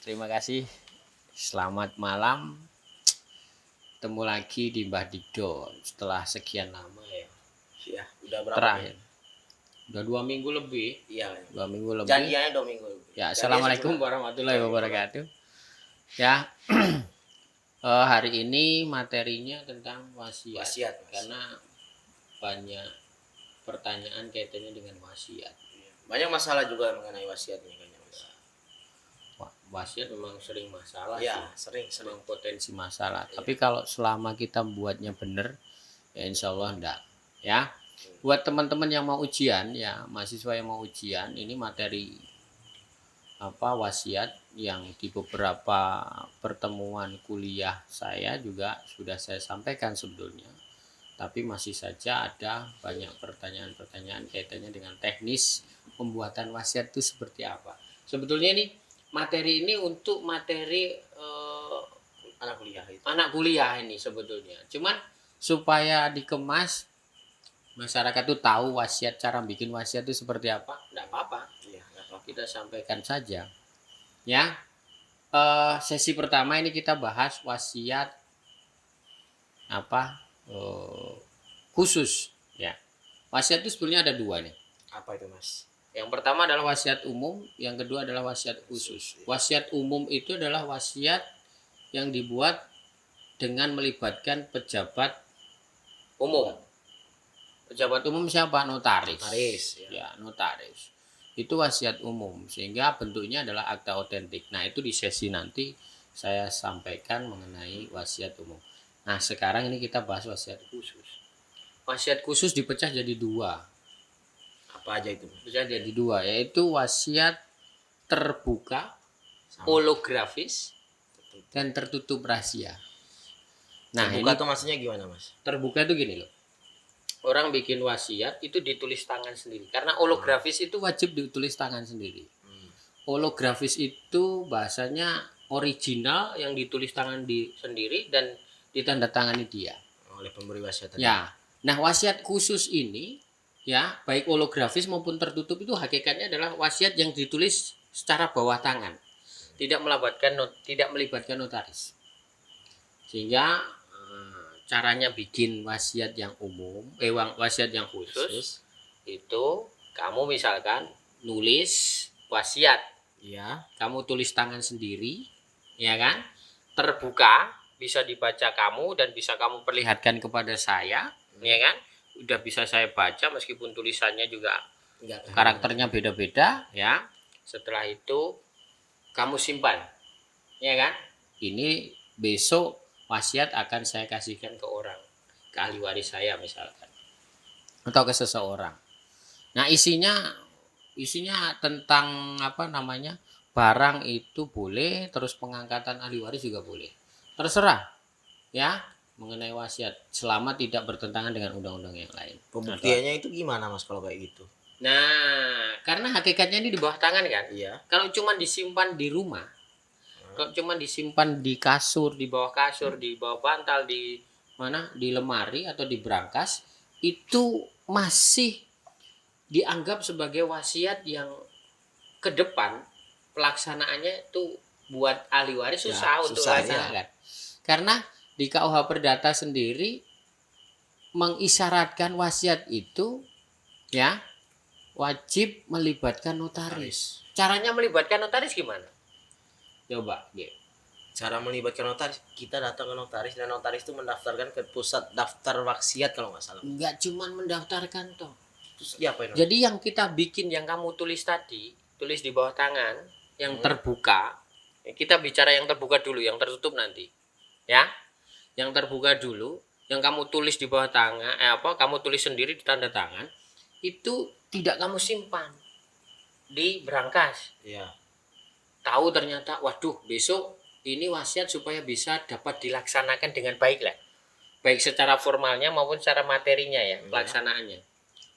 Terima kasih. Selamat malam. Ketemu lagi di Mbah Dido setelah sekian lama ya. Ya, udah berapa Terakhir. nih? Udah 2 minggu lebih. Iya. 2 minggu lebih. Janjiannya 2 minggu. Ya, Janjiannya assalamualaikum sebulan. warahmatullahi wabarakatuh. Ya, hari ini materinya tentang wasiat. Wasiat, Mas. Karena banyak pertanyaan kaitannya dengan wasiat. Banyak masalah juga mengenai wasiat ini kayaknya, Mas. Wasiat memang sering masalah Ya, sih. sering. Memang potensi masalah. Iya. Tapi kalau selama kita buatnya benar, ya insya Allah enggak. Ya, buat teman-teman yang mau ujian, ya mahasiswa yang mau ujian, ini materi wasiat yang di beberapa pertemuan kuliah saya juga sudah saya sampaikan sebelumnya. Tapi masih saja ada banyak pertanyaan-pertanyaan kaitannya dengan teknis pembuatan wasiat itu seperti apa. Sebetulnya ini materi ini untuk materi anak kuliah ini sebetulnya. Cuman supaya dikemas masyarakat itu tahu wasiat, cara bikin wasiat itu seperti apa, enggak apa-apa. Iya, enggak apa-apa. Kita sampaikan saja. Ya. Sesi pertama ini kita bahas wasiat khusus ya. Wasiat itu sebenarnya ada dua nih. Apa itu, Mas? Yang pertama adalah wasiat umum, yang kedua adalah wasiat khusus. Wasiat umum itu adalah wasiat yang dibuat dengan melibatkan pejabat umum. Pejabat umum siapa? Notaris. Notaris, Ya, notaris. Itu wasiat umum, sehingga bentuknya adalah akta otentik. Nah, itu di sesi nanti saya sampaikan mengenai wasiat umum. Nah, sekarang ini kita bahas wasiat khusus. Wasiat khusus dipecah jadi dua. Apa aja itu? Bisa jadi dua, yaitu wasiat terbuka, holografis, dan tertutup rahasia. Nah, terbuka itu maksudnya gimana, Mas? Terbuka itu gini loh. Orang bikin wasiat itu ditulis tangan sendiri. Karena holografis itu wajib ditulis tangan sendiri. Holografis itu bahasanya original yang ditulis tangan sendiri dan ditandatangani dia oleh pemberi wasiat tadi. Ya. Nah, wasiat khusus ini ya, baik holografis maupun tertutup itu hakikatnya adalah wasiat yang ditulis secara bawah tangan. Tidak melibatkan notaris. Sehingga caranya bikin wasiat yang umum, wasiat yang khusus itu kamu misalkan nulis wasiat, ya, kamu tulis tangan sendiri, ya kan, terbuka, bisa dibaca kamu dan bisa kamu perlihatkan kepada saya, ya kan, udah bisa saya baca meskipun tulisannya juga karakternya beda-beda, ya. Setelah itu kamu simpan, ya kan, ini besok wasiat akan saya kasihkan ke orang, ke ahli waris saya misalkan, atau ke seseorang. Nah, isinya tentang barang itu boleh, terus pengangkatan ahli waris juga boleh, terserah ya, mengenai wasiat selama tidak bertentangan dengan undang-undang yang lain. Pembuktiannya itu gimana, Mas, kalau kayak gitu? Nah, karena hakikatnya ini di bawah tangan kan. Iya. Kalau cuma disimpan di rumah, kalau cuma disimpan di kasur, di bawah kasur, di bawah bantal, di lemari atau di brankas, itu masih dianggap sebagai wasiat yang ke depan pelaksanaannya itu buat ahli waris susah untuk dilaksanakan. Karena di KUH Perdata sendiri mengisyaratkan wasiat itu ya wajib melibatkan notaris. Caranya melibatkan notaris gimana? Coba, cara melibatkan notaris, kita datang ke notaris dan notaris itu mendaftarkan ke pusat daftar wasiat kalau nggak salah. Enggak cuman mendaftarkan toh. Terus diapain? Jadi yang kita bikin, yang kamu tulis tadi, tulis di bawah tangan, yang terbuka. Kita bicara yang terbuka dulu, yang tertutup nanti. Ya. Yang terbuka dulu, yang kamu tulis di bawah tangan, kamu tulis sendiri di tanda tangan, itu tidak kamu simpan di brankas. Iya. Tahu ternyata, waduh, besok ini wasiat supaya bisa dapat dilaksanakan dengan baik lah. Baik secara formalnya maupun secara materinya ya, pelaksanaannya.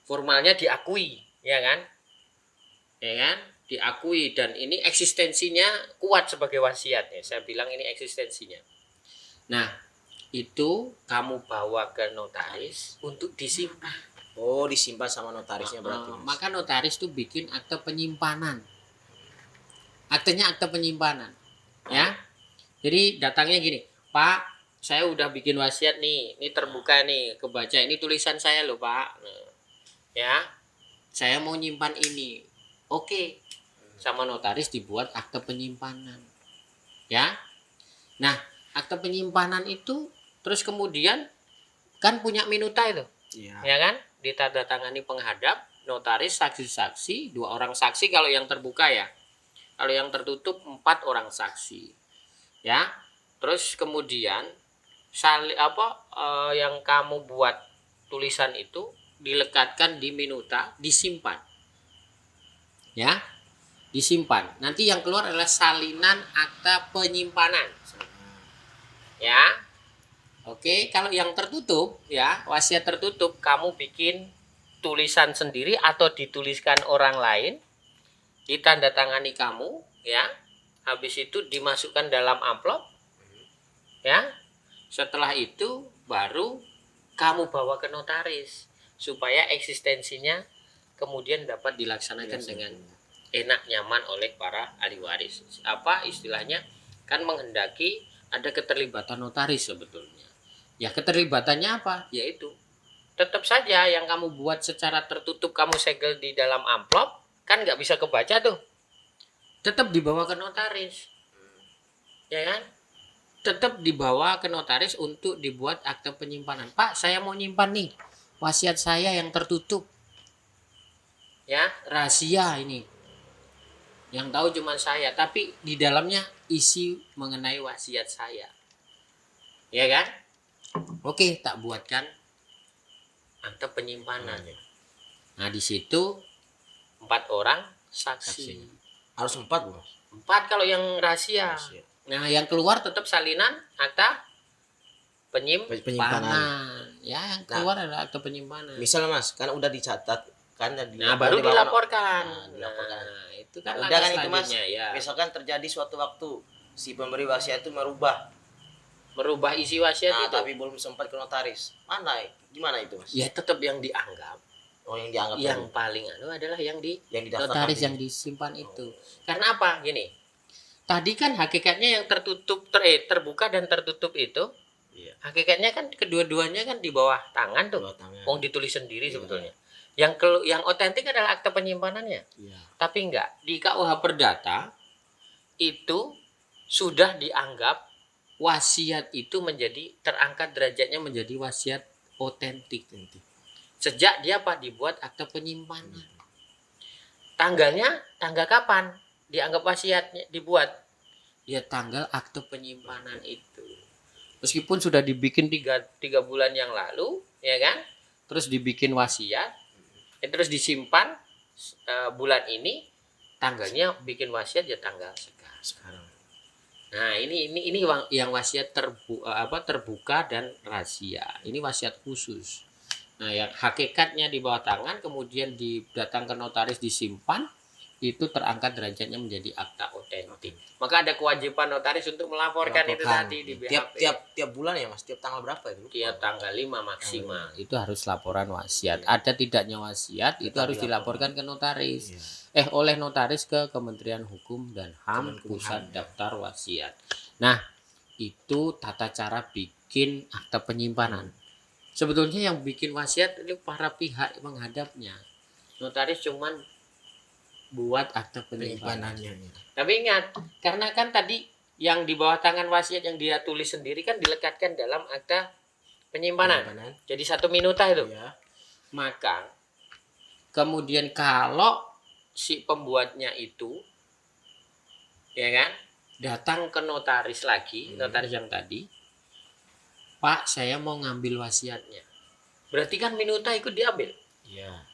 Formalnya diakui, ya kan? Ya kan? Diakui dan ini eksistensinya kuat sebagai wasiat ya. Saya bilang ini eksistensinya. Nah, itu kamu bawa ke notaris untuk disimpan. Oh, disimpan sama notarisnya berarti. Maka notaris tuh bikin akte penyimpanan. Aktenya akte penyimpanan. Ya. Jadi datangnya gini, Pak, saya udah bikin wasiat nih, ini terbuka nih, kebaca, ini tulisan saya loh Pak. Nah, ya, saya mau nyimpan ini. Oke, sama notaris dibuat akte penyimpanan. Ya, nah akte penyimpanan itu terus kemudian kan punya minuta itu, Iya. ya kan? Ditandatangani penghadap, notaris, saksi-saksi, 2 orang saksi kalau yang terbuka ya. Kalau yang tertutup 4 orang saksi. Ya. Terus kemudian yang kamu buat tulisan itu dilekatkan di minuta, disimpan. Ya. Disimpan. Nanti yang keluar adalah salinan akta penyimpanan. Ya. Oke, kalau yang tertutup ya, wasiat tertutup, kamu bikin tulisan sendiri atau dituliskan orang lain, ditandatangani kamu ya. Habis itu dimasukkan dalam amplop. Ya. Setelah itu baru kamu bawa ke notaris supaya eksistensinya kemudian dapat dilaksanakan dengan enak nyaman oleh para ahli waris. Apa istilahnya? Kan menghendaki ada keterlibatan notaris sebetulnya. Ya keterlibatannya apa? Yaitu tetap saja yang kamu buat secara tertutup, kamu segel di dalam amplop, kan nggak bisa kebaca tuh. Tetap dibawa ke notaris. Ya kan? Tetap dibawa ke notaris untuk dibuat akte penyimpanan. Pak, saya mau nyimpan nih wasiat saya yang tertutup. Ya, rahasia ini. Yang tahu cuma saya, tapi di dalamnya isi mengenai wasiat saya. Ya kan? Oke, tak buatkan akte penyimpanan. Nah, di situ 4 orang saksi. Harus 4 Bos. 4 kalau yang rahasia. Nah, yang keluar tetap salinan akta penyimpanan. Ya, yang keluar adalah akta penyimpanan. Misal Mas, kan udah dicatat kan baru dilaporkan. Nah, itu kan udah kan itu Mas. Ya. Misalkan terjadi suatu waktu si pemberi wasiat itu merubah Isi wasiat itu. tapi belum sempat ke notaris. Gimana itu Mas? Ya tetap yang dianggap. Oh, yang dianggap yang paling adalah yang di notaris yang disimpan itu. Karena apa? Gini. Tadi kan hakikatnya yang tertutup terbuka dan tertutup itu. Iya. Hakikatnya kan kedua-duanya kan di bawah tangan tuh. Wong ditulis sendiri sebetulnya. Yang otentik adalah akte penyimpanannya. Iya. Tapi enggak, di KUH Perdata itu sudah dianggap wasiat itu menjadi terangkat derajatnya menjadi wasiat otentik. Sejak dia dibuat akte penyimpanan. Tanggal kapan dianggap wasiatnya dibuat? Ya tanggal akte penyimpanan itu. Meskipun sudah dibikin 3 bulan yang lalu, ya kan? Terus dibikin wasiat, terus disimpan bulan ini, tanggalnya bikin wasiat ya tanggal sekarang. Nah, ini yang wasiat terbuka dan rahasia. Ini wasiat khusus. Nah, yang hakikatnya di bawah tangan kemudian datang ke notaris disimpan, itu terangkat derajatnya menjadi akta otentik. Maka ada kewajiban notaris untuk melaporkan itu tadi di BHP. Tiap bulan ya Mas, tiap tanggal berapa itu? Tiap tanggal 5 maksimal. Itu harus laporan wasiat. Ada tidaknya wasiat itu harus dilaporkan ke notaris. Oleh notaris ke Kementerian Hukum dan HAM Pusat Daftar Wasiat. Nah, itu tata cara bikin akta penyimpanan. Sebetulnya yang bikin wasiat itu para pihak menghadapnya. Notaris cuman buat akta penyimpanannya. Tapi ingat, karena kan tadi yang di bawah tangan wasiat yang dia tulis sendiri kan dilekatkan dalam akta penyimpanan. Jadi 1 minuta itu. Ya. Maka kemudian kalau si pembuatnya itu ya kan datang ke notaris lagi, notaris yang tadi, Pak, saya mau ngambil wasiatnya. Berarti kan minuta ikut diambil. Iya.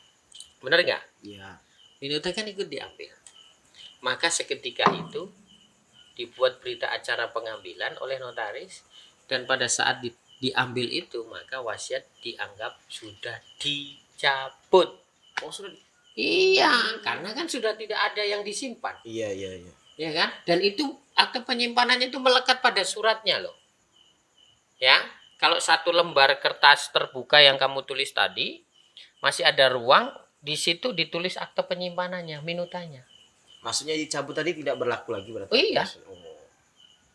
Benar nggak? Iya. Minuta kan ikut diambil. Maka seketika itu dibuat berita acara pengambilan oleh notaris, dan pada saat diambil itu maka wasiat dianggap sudah dicabut. Oh, sudah. Iya, karena kan sudah tidak ada yang disimpan. Iya. Ya kan? Dan itu akte penyimpanannya itu melekat pada suratnya loh. Ya, kalau 1 lembar kertas terbuka yang kamu tulis tadi, masih ada ruang di situ ditulis akte penyimpanannya, minutanya. Maksudnya dicabut tadi tidak berlaku lagi berarti? Oh iya.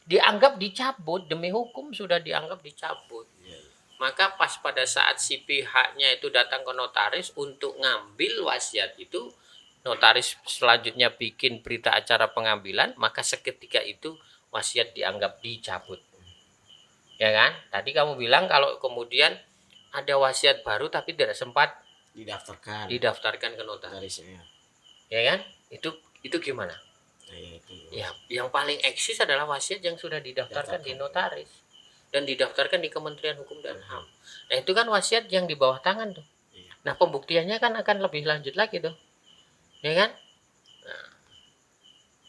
dianggap dicabut, demi hukum sudah dianggap dicabut. Iya. Maka pas pada saat si pihaknya itu datang ke notaris untuk ngambil wasiat itu, notaris selanjutnya bikin berita acara pengambilan, maka seketika itu wasiat dianggap dicabut. Ya kan? Tadi kamu bilang kalau kemudian ada wasiat baru tapi tidak sempat didaftarkan ke notaris. Notarisnya. Ya kan? Itu gimana? Nah, ya itu. Ya, yang paling eksis adalah wasiat yang sudah didaftarkan di notaris dan didaftarkan di Kementerian Hukum dan HAM. Nah, itu kan wasiat yang di bawah tangan tuh. Iya. Nah, pembuktiannya kan akan lebih lanjut lagi tuh. Ya kan? Nah,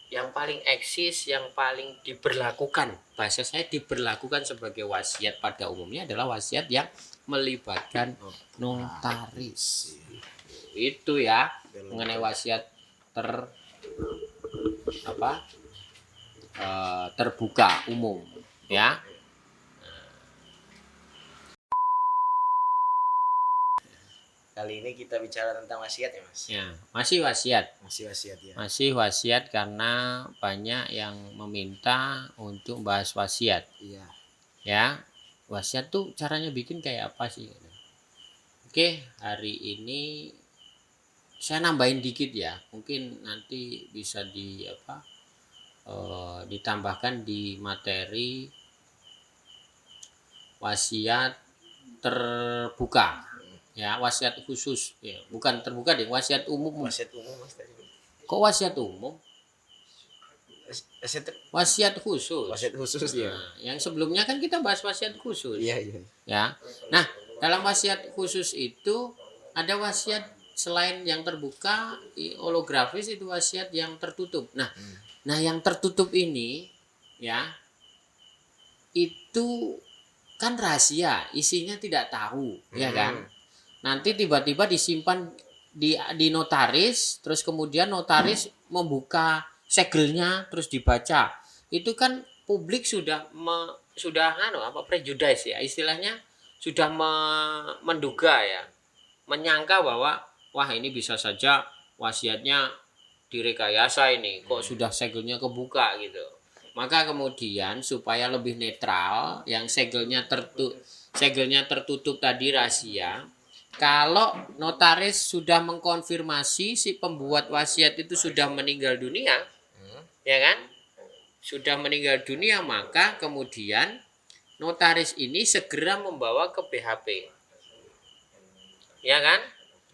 yang paling eksis, yang paling diberlakukan, bahasa saya diberlakukan sebagai wasiat pada umumnya adalah wasiat yang melibatkan notaris. Itu ya, mengenai wasiat terbuka umum ya. Kali ini kita bicara tentang wasiat ya Mas. Ya, masih wasiat. Masih wasiat ya. Masih wasiat karena banyak yang meminta untuk bahas wasiat. Iya. Ya, wasiat tuh caranya bikin kayak apa sih? Oke, hari ini saya nambahin dikit ya. Mungkin nanti bisa ditambahkan di materi wasiat terbuka. Ya, wasiat khusus ya, bukan terbuka deh, wasiat umum. Wasiat umum Mas tadi. Kok wasiat umum? Wasiat khusus. Wasiat khusus ya. Nah, yang sebelumnya kan kita bahas wasiat khusus. Iya, iya. Ya. Nah, dalam wasiat khusus itu ada wasiat selain yang terbuka, holografis, itu wasiat yang tertutup. Nah, yang tertutup ini ya itu kan rahasia, isinya tidak tahu, ya kan? Nanti tiba-tiba disimpan di notaris, terus kemudian notaris membuka segelnya terus dibaca. Itu kan publik sudah prejudice ya, istilahnya sudah menduga ya, menyangka bahwa wah ini bisa saja wasiatnya direkayasa ini, kok sudah segelnya kebuka gitu. Maka kemudian supaya lebih netral, yang segelnya tertutup tadi rahasia. Kalau notaris sudah mengkonfirmasi si pembuat wasiat itu sudah meninggal dunia, ya kan? Sudah meninggal dunia, maka kemudian notaris ini segera membawa ke BHP, ya kan?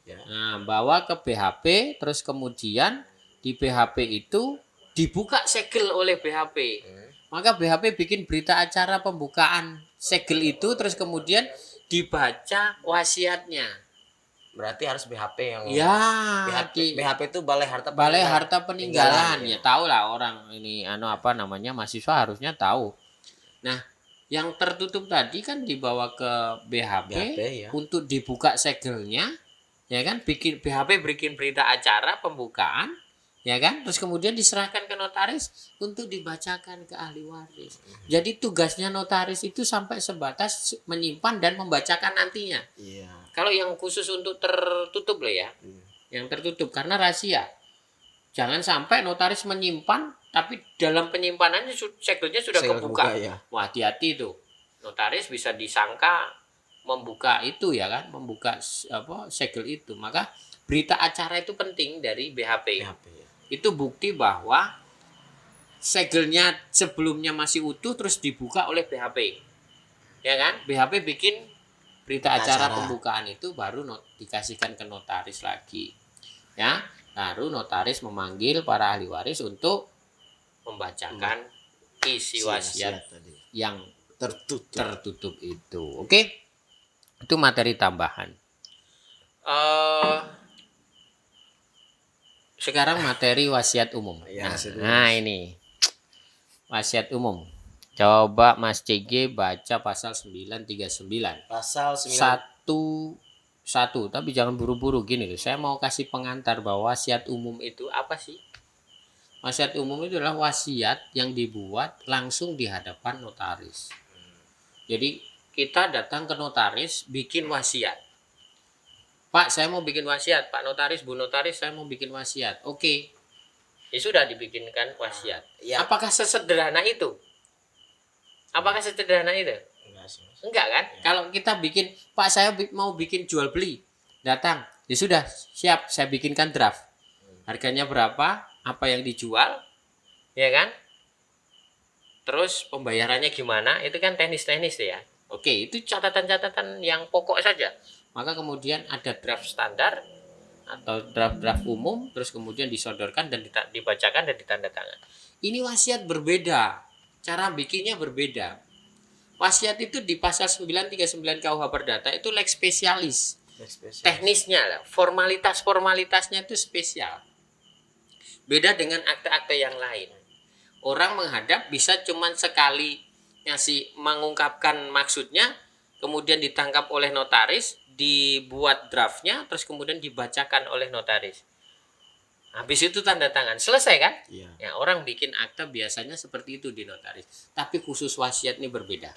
Ya. Nah, bawa ke BHP, terus kemudian di BHP itu dibuka segel oleh BHP. Maka BHP bikin berita acara pembukaan segel itu, terus kemudian dibaca wasiatnya. Berarti harus BHP yang Ya, BHP itu Balai Harta Peninggalan. Ya tahu lah orang ini mahasiswa harusnya tahu. Nah, yang tertutup tadi kan dibawa ke BHP ya. untuk dibuka segelnya, ya kan? BHP bikin berita acara pembukaan, ya kan? Terus kemudian diserahkan ke notaris untuk dibacakan ke ahli waris. Jadi tugasnya notaris itu sampai sebatas menyimpan dan membacakan nantinya. Iya. Kalau yang khusus untuk tertutup loh ya, yang tertutup karena rahasia. Jangan sampai notaris menyimpan tapi dalam penyimpanannya segelnya sudah kebuka. Ya. Wah, hati-hati tuh. Notaris bisa disangka membuka itu ya kan, membuka segel itu. Maka berita acara itu penting dari BHP. BHP ya. Itu bukti bahwa segelnya sebelumnya masih utuh terus dibuka oleh BHP. Ya kan? BHP bikin berita acara pembukaan itu baru dikasihkan ke notaris lagi. Ya, baru notaris memanggil para ahli waris untuk membacakan isi wasiat yang tertutup itu. Oke? Itu materi tambahan. Sekarang materi wasiat umum. Nah, ini wasiat umum. Coba Mas CG baca pasal 939. Pasal 1 tapi jangan buru-buru gini loh. Saya mau kasih pengantar bahwa wasiat umum itu apa sih? Wasiat umum itu adalah wasiat yang dibuat langsung di hadapan notaris. Jadi kita datang ke notaris bikin wasiat. Pak, saya mau bikin wasiat. Pak notaris, Bu notaris, saya mau bikin wasiat. Oke. Ya sudah dibikinkan wasiat. Ya. Apakah sesederhana itu? Apakah sederhana itu? Enggak sih, Mas. Enggak kan? Ya. Kalau kita bikin, Pak saya mau bikin jual beli, datang, ya sudah siap, saya bikinkan draft. Harganya berapa? Apa yang dijual? Ya kan? Terus pembayarannya gimana? Itu kan teknis-teknis ya. Oke, itu catatan-catatan yang pokok saja. Maka kemudian ada draft standar atau draft-draft umum, terus kemudian disodorkan dan dibacakan dan ditandatangan. Ini wasiat berbeda, cara bikinnya berbeda. Wasiat itu di pasal 939 KUH Perdata itu lex spesialis. Teknisnya lah, formalitasnya itu spesial. Beda dengan akte-akte yang lain. Orang menghadap bisa cuman sekali ngasih mengungkapkan maksudnya, kemudian ditangkap oleh notaris, dibuat draftnya, terus kemudian dibacakan oleh notaris. Habis itu tanda tangan, selesai kan? Iya. Ya, orang bikin akte biasanya seperti itu di notaris. Tapi khusus wasiat ini berbeda.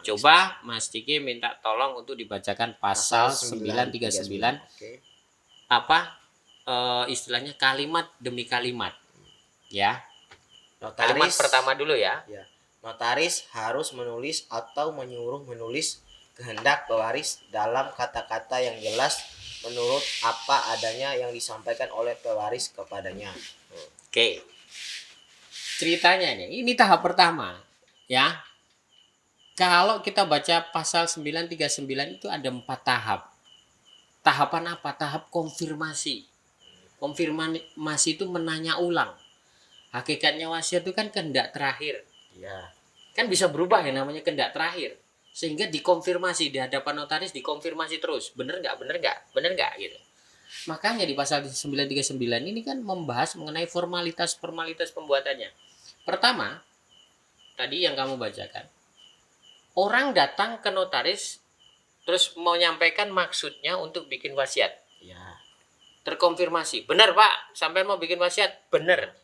Coba Mas Diki minta tolong untuk dibacakan pasal 939. Oke. Apa istilahnya kalimat demi kalimat. Ya. Kalimat Notaris pertama dulu ya. Ya. Notaris harus menulis atau menyuruh menulis kehendak pewaris dalam kata-kata yang jelas menurut apa adanya yang disampaikan oleh pewaris kepadanya. Oke. Ceritanya ini tahap pertama, ya. Kalau kita baca pasal 939 itu ada 4 tahap. Tahapan apa? Tahap konfirmasi. Konfirmasi itu menanya ulang. Hakikatnya wasiat itu kan kehendak terakhir. Ya. Kan bisa berubah ya namanya kehendak terakhir. Sehingga dikonfirmasi di hadapan notaris, dikonfirmasi terus. Bener nggak gitu. Makanya di pasal 939 ini kan membahas mengenai formalitas pembuatannya. Pertama, tadi yang kamu bacakan. Orang datang ke notaris terus mau menyampaikan maksudnya untuk bikin wasiat. Ya. Terkonfirmasi. Benar Pak, sampai mau bikin wasiat. Benar.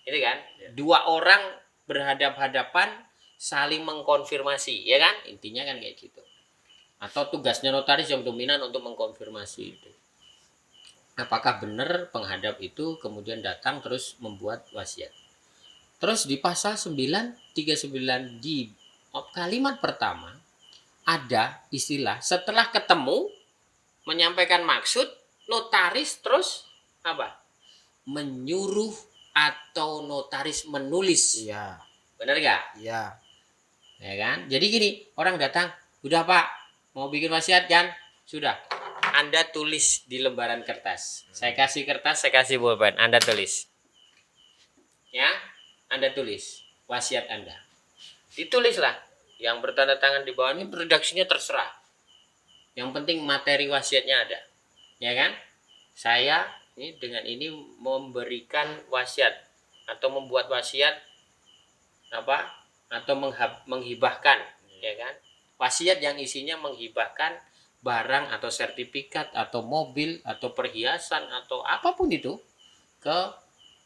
Itu kan? Dua orang berhadap-hadapan saling mengkonfirmasi, ya kan? Intinya kan kayak gitu. Atau tugasnya notaris yang dominan untuk mengkonfirmasi itu. Apakah benar penghadap itu kemudian datang terus membuat wasiat. Terus di pasal 939 di kalimat pertama ada istilah setelah ketemu menyampaikan maksud, notaris terus apa? Menyuruh atau notaris menulis. Iya. Benar nggak? Iya. Ya kan? Jadi gini, orang datang, udah Pak, mau bikin wasiat kan? Sudah. Anda tulis di lembaran kertas. Saya kasih kertas, saya kasih pulpen. Anda tulis. Ya, Anda tulis wasiat Anda. Ditulislah. Yang bertanda tangan di bawah ini redaksinya terserah. Yang penting materi wasiatnya ada. Ya kan? Saya ini dengan ini memberikan wasiat atau membuat wasiat apa? Atau menghibahkan, ya kan? Wasiat yang isinya menghibahkan barang atau sertifikat atau mobil atau perhiasan atau apapun itu ke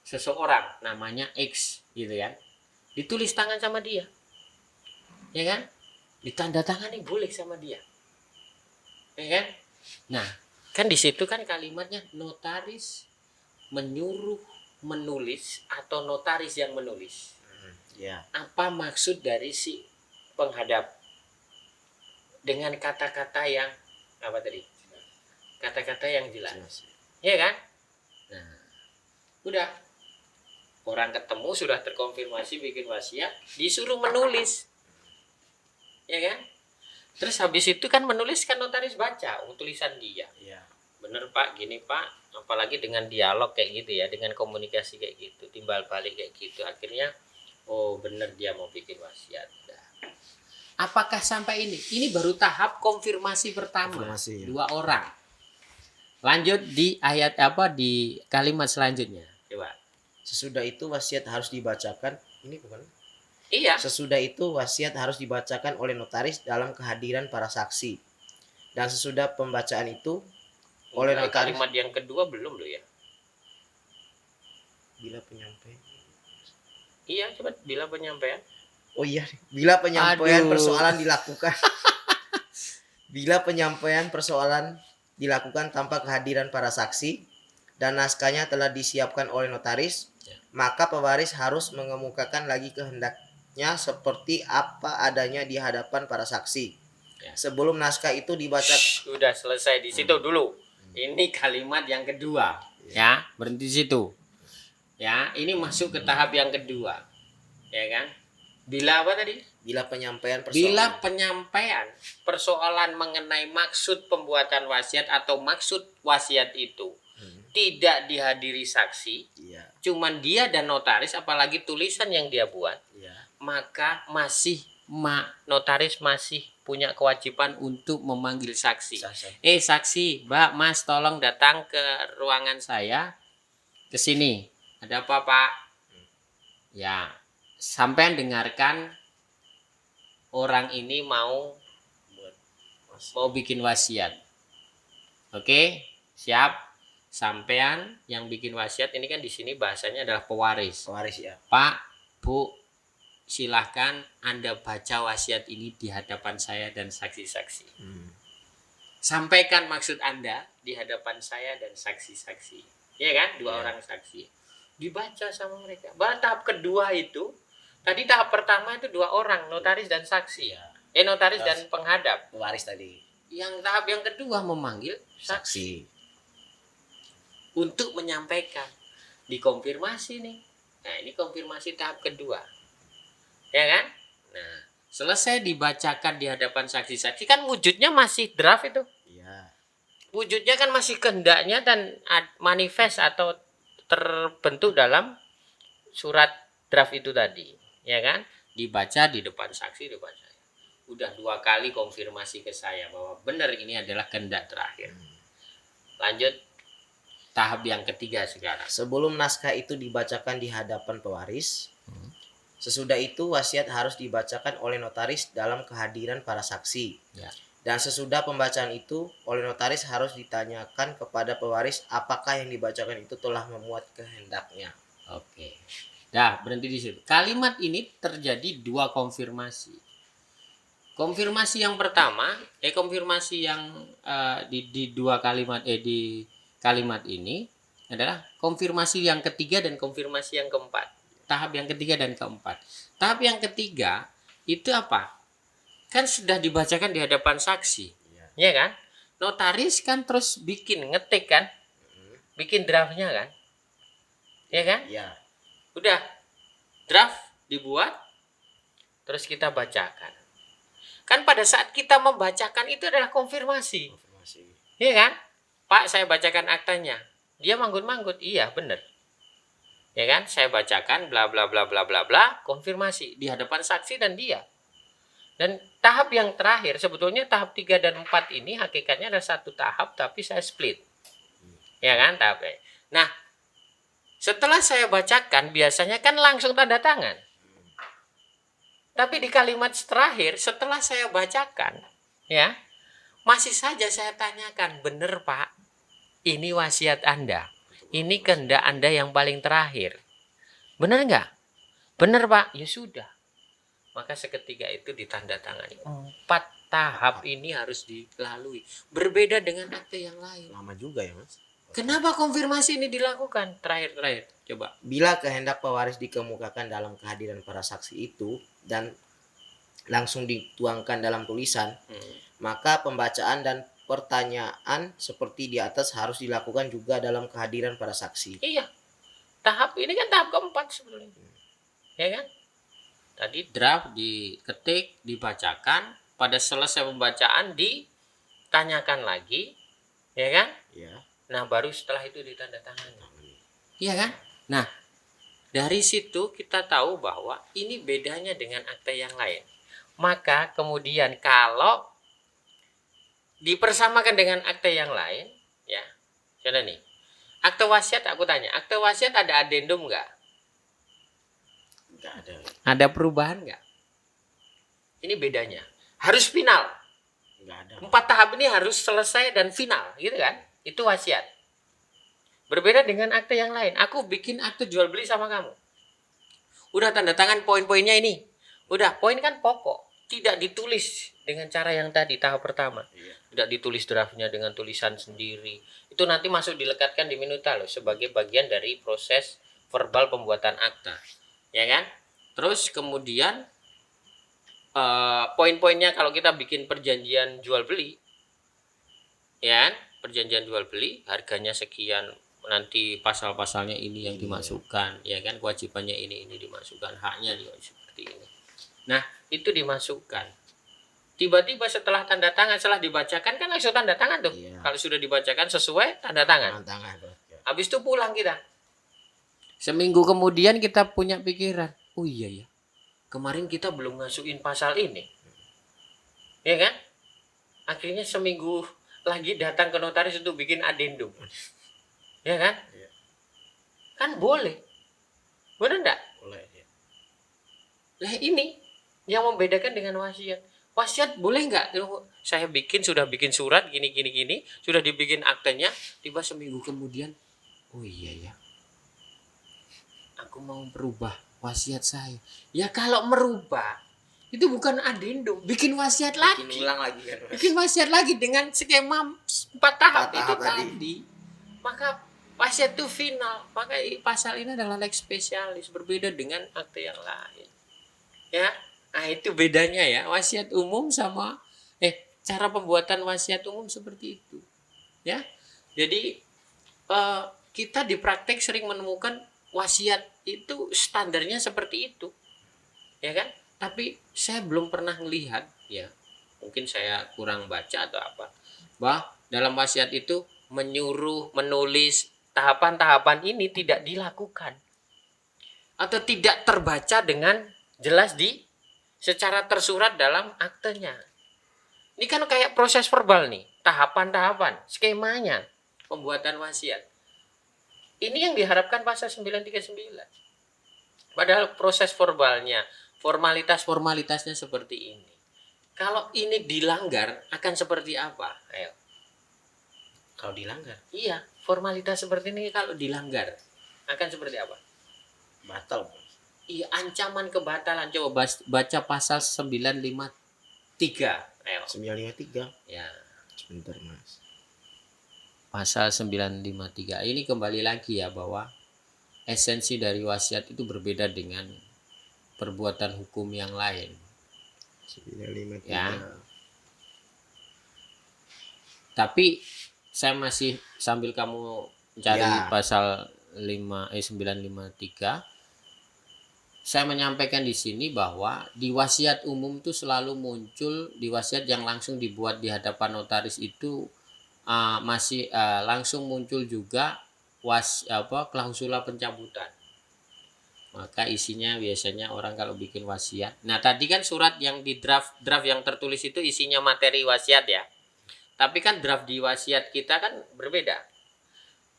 seseorang namanya X gitu kan. Ditulis tangan sama dia. Ya kan? Ditandatangani boleh sama dia. Ya kan? Nah, kan di situ kan kalimatnya notaris menyuruh menulis atau notaris yang menulis. Ya. Apa maksud dari si penghadap dengan kata-kata yang apa tadi? Kata-kata yang jelas. Ya kan? Nah, udah. Orang ketemu sudah terkonfirmasi bikin wasiat, disuruh menulis. Ya kan? Terus habis itu kan menulis kan notaris baca tulisan dia. Iya. Bener Pak, gini Pak. Apalagi dengan dialog kayak gitu ya, dengan komunikasi kayak gitu, timbal balik kayak gitu. Akhirnya oh bener dia mau bikin wasiat. Nah, apakah sampai ini? Ini baru tahap konfirmasi pertama. Konfirmasi, ya. 2 orang. Lanjut di ayat apa di kalimat selanjutnya. Coba. Sesudah itu wasiat harus dibacakan. Ini bukan? Iya. Sesudah itu wasiat harus dibacakan oleh notaris dalam kehadiran para saksi. Dan sesudah pembacaan itu oleh notaris. Kalimat yang kedua belum loh ya. Bila penyampaian. Iya, coba bila penyampaian. Oh iya, bila penyampaian Aduh. persoalan dilakukan. Bila penyampaian persoalan dilakukan tanpa kehadiran para saksi dan naskahnya telah disiapkan oleh notaris, maka pewaris harus mengemukakan lagi kehendaknya nya seperti apa adanya di hadapan para saksi. Ya. Sebelum naskah itu dibaca. Sudah selesai di situ dulu. Ini kalimat yang kedua. Ya, berhenti di situ. Ya, ini masuk ke tahap yang kedua. Ya kan? Bila apa tadi? Bila penyampaian Bila persoalan. penyampaian persoalan mengenai maksud pembuatan wasiat atau maksud wasiat itu tidak dihadiri saksi, Iya. cuman dia dan notaris, apalagi tulisan yang dia buat, Iya. maka masih notaris masih punya kewajiban untuk memanggil saksi. Saksi, Mbak, Mas, tolong datang ke ruangan saya, ke sini. Ada apa, Pak? Ya, sampai dengarkan orang ini mau bikin wasiat. Oke, siap. Sampean yang bikin wasiat ini kan di sini bahasanya adalah pewaris. Pewaris ya. Pak, Bu, silahkan Anda baca wasiat ini di hadapan saya dan saksi-saksi. Sampaikan maksud Anda di hadapan saya dan saksi-saksi. Ya kan? Dua orang saksi. Dibaca sama mereka. Bahkan tahap kedua itu, tadi tahap pertama itu 2 orang, notaris dan saksi. Notaris dan penghadap. Pewaris tadi. Yang tahap yang kedua memanggil saksi. Untuk menyampaikan. Dikonfirmasi nih. Nah, ini konfirmasi tahap kedua. Ya kan? Nah, selesai dibacakan di hadapan saksi-saksi, kan wujudnya masih draft itu. Iya. Wujudnya kan masih kehendaknya dan manifest atau terbentuk dalam surat draft itu tadi, ya kan? Dibaca di depan saksi, depan saya. Udah 2 kali konfirmasi ke saya bahwa benar ini adalah kehendak terakhir. Lanjut tahap yang ketiga sekarang. Sebelum naskah itu dibacakan di hadapan pewaris, sesudah itu wasiat harus dibacakan oleh notaris dalam kehadiran para saksi. Ya. Dan sesudah pembacaan itu oleh notaris harus ditanyakan kepada pewaris apakah yang dibacakan itu telah memuat kehendaknya. Oke. Dah, berhenti di situ. Kalimat ini terjadi 2 konfirmasi. Konfirmasi yang pertama, konfirmasi yang di 2 kalimat di kalimat ini adalah konfirmasi yang ketiga dan konfirmasi yang keempat. Tahap yang ketiga dan keempat. Tahap yang ketiga itu apa? Kan sudah dibacakan di hadapan saksi. Ya kan? Notaris kan terus ngetik kan? Bikin draftnya kan? Ya kan? Iya. Udah. Draft dibuat. Terus kita bacakan. Kan pada saat kita membacakan itu adalah konfirmasi. Ya kan? Pak, saya bacakan aktanya. Dia manggut-manggut. Iya, benar. Ya kan? Saya bacakan bla bla bla bla bla bla, konfirmasi di hadapan saksi dan dia. Dan tahap yang terakhir, sebetulnya tahap 3 dan 4 ini hakikatnya ada 1 tahap, tapi saya split. Ya kan, tahapnya. Nah, setelah saya bacakan, biasanya kan langsung tanda tangan. Tapi di kalimat terakhir, setelah saya bacakan, ya, masih saja saya tanyakan, benar Pak, ini wasiat Anda. Ini kehendak Anda yang paling terakhir. Benar nggak? Benar Pak, ya sudah. Maka seketika itu ditandatangani. 4 tahap ini harus dilalui. Berbeda dengan akte yang lain. Lama juga ya Mas. Kenapa konfirmasi ini dilakukan? Terakhir. Coba. Bila kehendak pewaris dikemukakan dalam kehadiran para saksi itu dan langsung dituangkan dalam tulisan, maka pembacaan dan pertanyaan seperti di atas harus dilakukan juga dalam kehadiran para saksi. Iya. Tahap ini kan tahap keempat sebetulnya. Ya kan? Tadi draft diketik, dibacakan, pada selesai pembacaan ditanyakan lagi, ya kan? Ya. Nah, baru setelah itu ditandatangani. Iya kan? Nah, dari situ kita tahu bahwa ini bedanya dengan akte yang lain. Maka kemudian kalau dipersamakan dengan akte yang lain, ya, sudah nih. Akte wasiat aku tanya, akte wasiat ada adendum nggak? Nggak ada. Ada perubahan nggak? Ini bedanya. Harus final. Nggak ada. 4 tahap ini harus selesai dan final, gitu kan? Itu wasiat. Berbeda dengan akte yang lain. Aku bikin akte jual beli sama kamu. Udah tanda tangan poin-poinnya ini. Udah, poin kan pokok. Tidak ditulis dengan cara yang tadi tahap pertama. Tidak ditulis draftnya dengan tulisan sendiri. Itu nanti masuk dilekatkan di minuta loh sebagai bagian dari proses verbal pembuatan akta. Ya kan? Terus kemudian poin-poinnya kalau kita bikin perjanjian jual beli, ya, perjanjian jual beli harganya sekian, nanti pasal-pasalnya ini yang dimasukkan, ya kan, kewajibannya ini dimasukkan, haknya seperti ini. Nah, itu dimasukkan. Tiba-tiba setelah tanda tangan, setelah dibacakan kan langsung tanda tangan tuh. Iya. Kalau sudah dibacakan sesuai, tanda tangan. Tangan. Habis itu pulang kita. Seminggu kemudian kita punya pikiran, oh iya ya, kemarin kita belum masukin pasal ini, ya kan? Akhirnya seminggu lagi datang ke notaris untuk bikin adendum, ya kan? Iya. Kan boleh, benar enggak? Boleh ya. Lah ini yang membedakan dengan wasiat. Wasiat boleh nggak? Saya sudah bikin surat gini, sudah dibikin aktenya, tiba seminggu kemudian, oh iya ya, aku mau merubah wasiat saya. Ya kalau merubah itu bukan adendum, bikin wasiat lagi. Bikin ulang lagi kan, Mas. Bikin wasiat lagi dengan skema 4 tahap itu tahap tadi. Maka wasiat itu final. Maka pasal ini adalah lex spesialis, berbeda dengan akte yang lain. Ya, nah itu bedanya ya, wasiat umum sama cara pembuatan wasiat umum seperti itu. Ya, jadi kita di praktek sering menemukan wasiat itu standarnya seperti itu, ya kan? Tapi saya belum pernah melihat, ya mungkin saya kurang baca atau apa, bahwa dalam wasiat itu menyuruh menulis tahapan-tahapan ini tidak dilakukan atau tidak terbaca dengan jelas secara tersurat dalam aktenya. Ini kan kayak proses verbal nih, tahapan-tahapan, skemanya pembuatan wasiat. Ini yang diharapkan pasal 939. Padahal proses verbalnya, formalitasnya seperti ini. Kalau ini dilanggar akan seperti apa? Ayo. Kalau dilanggar? Iya, formalitas seperti ini kalau dilanggar akan seperti apa? Batal. Iya, ancaman kebatalan. Coba baca pasal 953. Ayo. 953. Ya. Sebentar, Mas. Pasal 953. Ini kembali lagi ya, bahwa esensi dari wasiat itu berbeda dengan perbuatan hukum yang lain. 953. Ya. Tapi saya masih sambil kamu cari pasal 953, saya menyampaikan di sini bahwa di wasiat umum itu selalu muncul, di wasiat yang langsung dibuat di hadapan notaris itu masih langsung muncul juga klausula pencabutan. Maka isinya biasanya orang kalau bikin wasiat. Nah, tadi kan surat yang di draft yang tertulis itu isinya materi wasiat ya. Tapi kan draft di wasiat kita kan berbeda.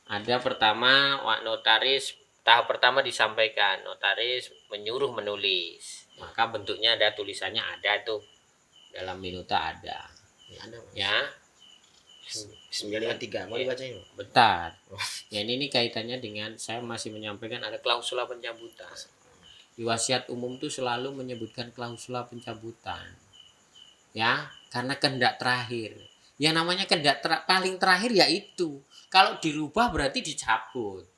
Ada pertama notaris, tahap pertama disampaikan, notaris menyuruh menulis. Maka bentuknya ada, tulisannya ada tuh. Dalam minuta ada. Ada, Mas. Ya. 953 mau dibacain? Bentar. Ya, ini kaitannya dengan saya masih menyampaikan ada klausula pencabutan. Di wasiat umum itu selalu menyebutkan klausula pencabutan. Ya, karena kehendak terakhir. Yang namanya kehendak paling terakhir yaitu kalau dirubah berarti dicabut.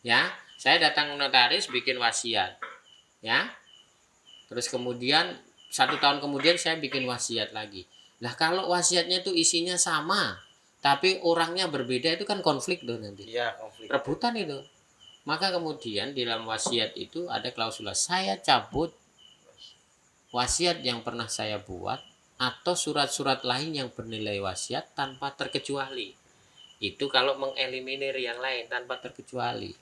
Ya, saya datang notaris bikin wasiat. Ya. Terus kemudian 1 tahun kemudian saya bikin wasiat lagi. Lah kalau wasiatnya itu isinya sama, tapi orangnya berbeda, itu kan konflik tuh nanti. Iya, konflik. Rebutan itu. Maka kemudian di dalam wasiat itu ada klausula, saya cabut wasiat yang pernah saya buat atau surat-surat lain yang bernilai wasiat tanpa terkecuali. Itu kalau mengeliminir yang lain tanpa terkecuali.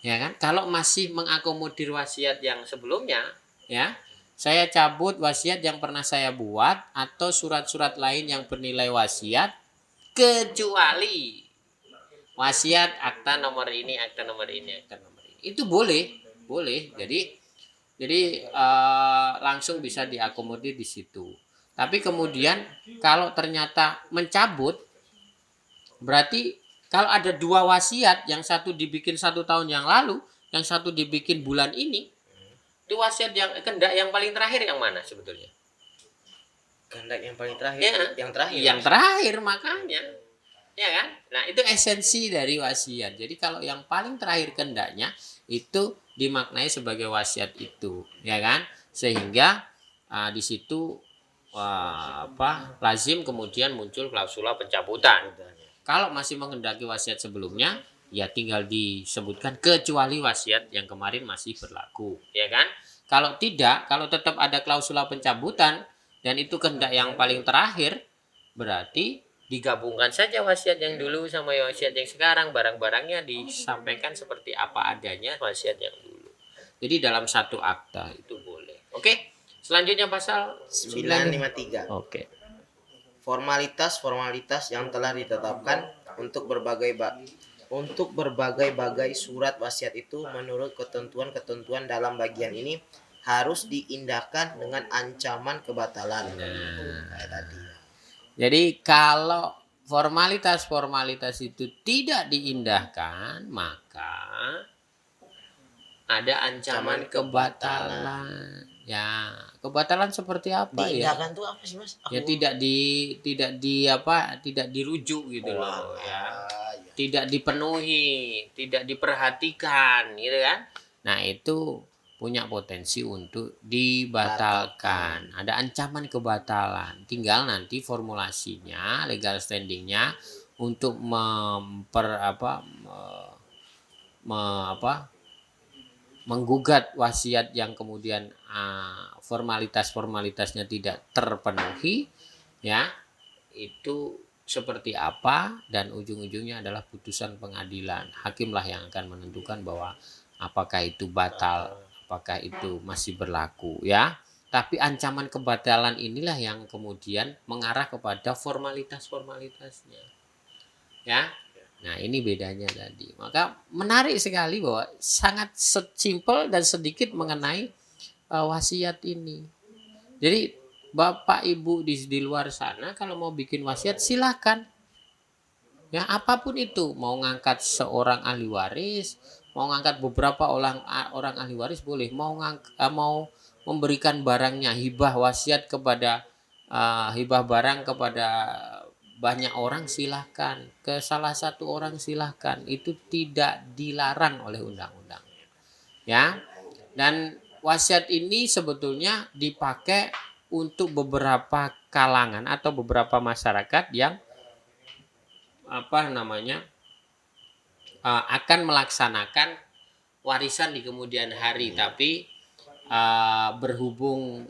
Ya kan? Kalau masih mengakomodir wasiat yang sebelumnya, ya, saya cabut wasiat yang pernah saya buat atau surat-surat lain yang bernilai wasiat kecuali wasiat akta nomor ini, akta nomor ini, akta nomor ini. Itu boleh. Jadi langsung bisa diakomodir di situ. Tapi kemudian kalau ternyata mencabut, berarti kalau ada 2 wasiat, yang satu dibikin 1 tahun yang lalu, yang satu dibikin bulan ini, itu wasiat yang kehendak yang paling terakhir yang mana sebetulnya? Kehendak yang paling terakhir. Ya, yang terakhir makanya. Ya kan? Nah, itu esensi dari wasiat. Jadi kalau yang paling terakhir kehendaknya itu dimaknai sebagai wasiat itu, ya kan? Sehingga di situ lazim kemudian muncul klausula pencabutan. Kalau masih menghendaki wasiat sebelumnya, ya tinggal disebutkan kecuali wasiat yang kemarin masih berlaku, ya kan? Kalau tidak, kalau tetap ada klausula pencabutan dan itu kehendak yang paling terakhir, berarti digabungkan saja wasiat yang dulu sama wasiat yang sekarang, barang-barangnya disampaikan seperti apa adanya wasiat yang dulu. Jadi dalam satu akta itu boleh. Oke. Selanjutnya pasal 953. Oke. Formalitas yang telah ditetapkan untuk berbagai surat wasiat itu menurut ketentuan-ketentuan dalam bagian ini harus diindahkan dengan ancaman kebatalan. Kayak tadi. Jadi kalau formalitas itu tidak diindahkan, maka ada ancaman kebatalan. Ya, kebatalan seperti apa diindahkan tuh apa sih, Mas? Ya tidak dirujuk gitu loh ya. Ya. Tidak dipenuhi, tidak diperhatikan gitu kan. Nah, itu punya potensi untuk dibatalkan. Ada ancaman kebatalan. Tinggal nanti formulasinya, legal standingnya untuk menggugat wasiat yang kemudian formalitasnya tidak terpenuhi, ya itu seperti apa, dan ujung-ujungnya adalah putusan pengadilan. Hakimlah yang akan menentukan bahwa apakah itu batal, apakah itu masih berlaku, ya. Tapi ancaman kebatalan inilah yang kemudian mengarah kepada formalitasnya, ya. Nah, ini bedanya tadi. Maka menarik sekali bahwa sangat simpel dan sedikit mengenai wasiat ini. Jadi Bapak Ibu di luar sana kalau mau bikin wasiat silakan. Ya, apapun itu, mau ngangkat seorang ahli waris, mau ngangkat beberapa orang ahli waris boleh, mau memberikan barangnya hibah wasiat kepada hibah barang kepada banyak orang silahkan, ke salah satu orang silahkan, itu tidak dilarang oleh undang-undang, ya. Dan wasiat ini sebetulnya dipakai untuk beberapa kalangan atau beberapa masyarakat yang akan melaksanakan warisan di kemudian hari, tapi berhubung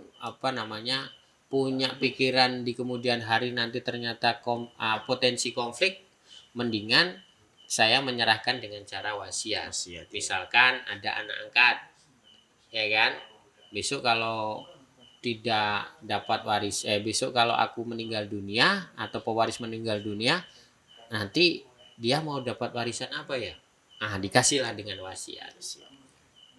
punya pikiran di kemudian hari nanti ternyata potensi konflik, mendingan saya menyerahkan dengan cara wasiat. Misalkan ada anak angkat, ya kan, besok kalau tidak dapat besok kalau aku meninggal dunia atau pewaris meninggal dunia, nanti dia mau dapat warisan apa ya? Dikasihlah dengan wasiat,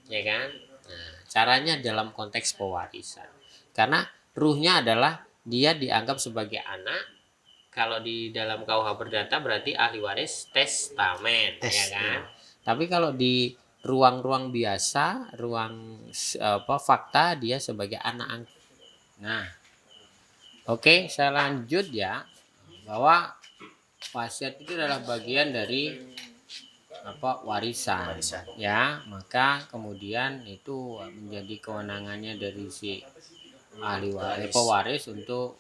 ya kan. Nah, caranya dalam konteks pewarisan, karena ruhnya adalah dia dianggap sebagai anak. Kalau di dalam KUH Perdata berarti ahli waris testamen, ya kan. Tapi kalau di ruang-ruang biasa, ruang fakta, dia sebagai anak angkat. Nah, oke, saya lanjut ya, bahwa wasiat itu adalah bagian dari warisan, ya. Maka kemudian itu menjadi kewenangannya dari si ahli waris, pewaris untuk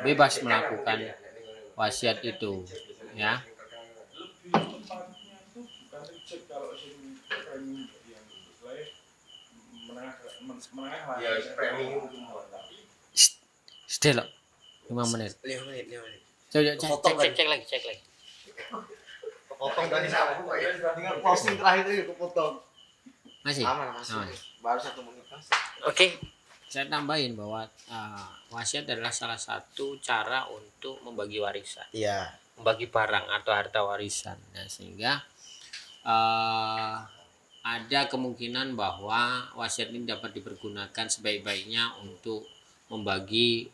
bebas melakukan wasiat itu, ya. Setel 5 menit. Cek lagi. Potong dari sabu ya. Dengan closing terakhir itu kepotong. Masih. Baru 1 menit. Oke. Saya tambahin bahwa wasiat adalah salah satu cara untuk membagi warisan. Iya. Membagi barang atau harta warisan. Nah, sehingga ada kemungkinan bahwa wasiat ini dapat dipergunakan sebaik-baiknya untuk membagi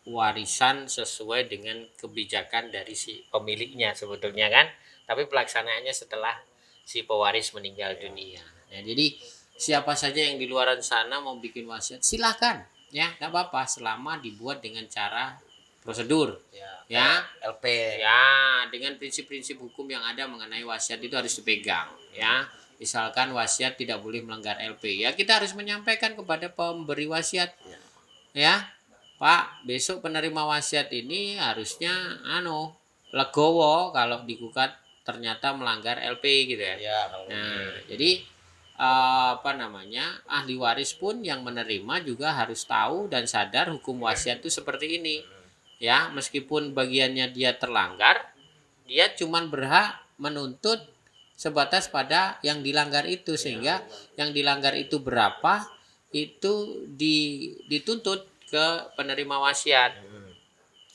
warisan sesuai dengan kebijakan dari si pemiliknya sebetulnya kan. Tapi pelaksanaannya setelah si pewaris meninggal dunia. Nah, jadi siapa saja yang di luar sana mau bikin wasiat silakan, ya, nggak apa-apa selama dibuat dengan cara prosedur, ya LP, ya, dengan prinsip-prinsip hukum yang ada mengenai wasiat itu harus dipegang, ya. misalkan wasiat tidak boleh melanggar LP, ya kita harus menyampaikan kepada pemberi wasiat, ya Pak, besok penerima wasiat ini harusnya legowo kalau digugat ternyata melanggar LP gitu ya. Ya, kalau Nah, jadi ahli waris pun yang menerima juga harus tahu dan sadar hukum wasiat itu seperti ini. Ya, meskipun bagiannya dia terlanggar, dia cuman berhak menuntut sebatas pada yang dilanggar itu, sehingga yang dilanggar itu berapa itu dituntut ke penerima wasiat,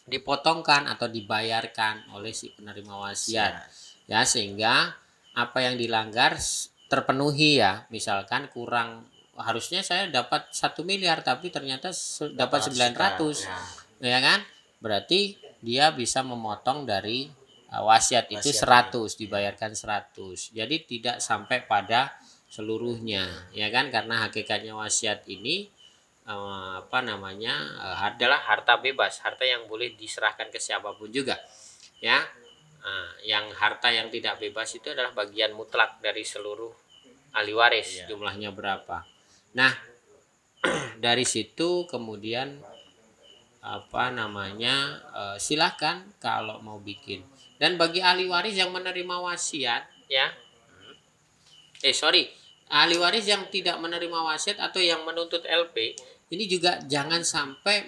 dipotongkan atau dibayarkan oleh si penerima wasiat, ya, sehingga apa yang dilanggar terpenuhi, ya. Misalkan kurang, harusnya saya dapat 1 miliar tapi ternyata dapat 900, ya kan, berarti dia bisa memotong dari wasiat itu 100, dibayarkan 100. Jadi tidak sampai pada seluruhnya, ya kan, karena hakikatnya wasiat ini adalah harta bebas, harta yang boleh diserahkan ke siapapun juga, ya. Yang harta yang tidak bebas itu adalah bagian mutlak dari seluruh ahli waris, jumlahnya berapa. Nah, dari situ kemudian silakan kalau mau bikin. Dan bagi ahli waris yang menerima wasiat, ya, ahli waris yang tidak menerima wasiat atau yang menuntut LP, ini juga jangan sampai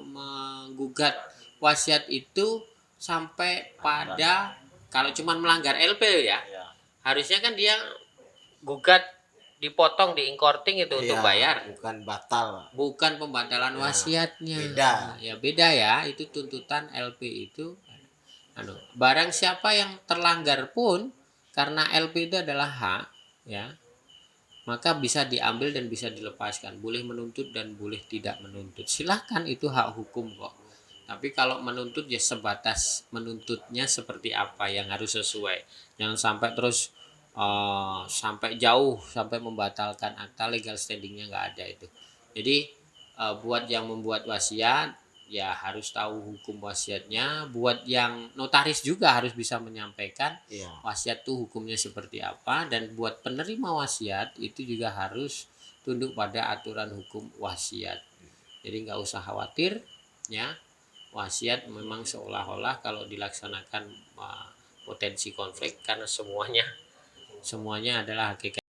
menggugat wasiat itu sampai pada, kalau cuma melanggar LP, ya, harusnya kan dia gugat dipotong, diingkorting itu untuk bayar, bukan pembatalan wasiatnya. Beda ya, itu tuntutan LP itu. Barang siapa yang terlanggar pun, karena LP itu adalah hak, ya, maka bisa diambil dan bisa dilepaskan, boleh menuntut dan boleh tidak menuntut, silahkan, itu hak hukum kok. Tapi kalau menuntut ya sebatas menuntutnya seperti apa yang harus sesuai, jangan sampai terus sampai jauh, sampai membatalkan akta, legal standingnya nggak ada itu. Jadi buat yang membuat wasiat ya harus tahu hukum wasiatnya, buat yang notaris juga harus bisa menyampaikan wasiat tuh hukumnya seperti apa, dan buat penerima wasiat itu juga harus tunduk pada aturan hukum wasiat. Jadi nggak usah khawatir, ya, wasiat memang seolah-olah kalau dilaksanakan potensi konflik, karena semuanya adalah hakikat